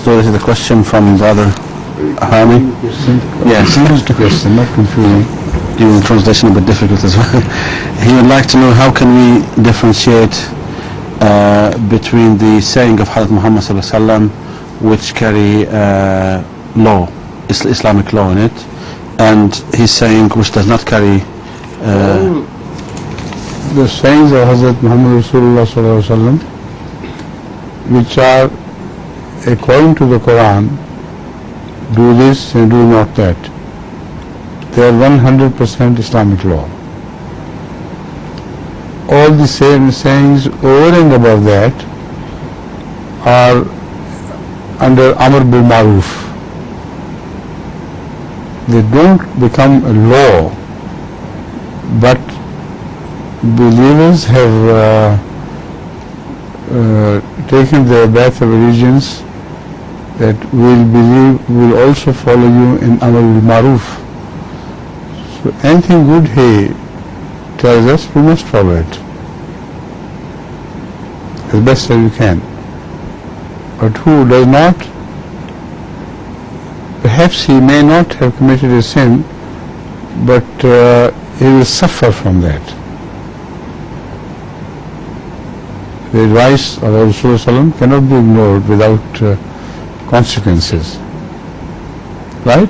So this is the question from Brother Hani. Yes, the question, not confusing. Even translation a bit difficult as well. He would like to know how can we differentiate between the saying of Hadith Muhammad sallallahu alaihi wasallam, which carry law, Islamic law in it, and his saying which does not carry. The sayings of Hazrat Muhammad Rasulullah sallallahu alaihi wasallam, which are according to the Quran, do this and do not that, they are 100% Islamic law. All the same sayings over and above that are under Amr bil Maruf. They don't become a law, but believers have taken their bath of allegiance that will also follow you in Amr bil Maruf. So anything good he tells us, we must follow it as best as we can. But who does not, perhaps he may not have committed a sin, but he will suffer from that. The advice of Rasulullah cannot be ignored without consequences. Right?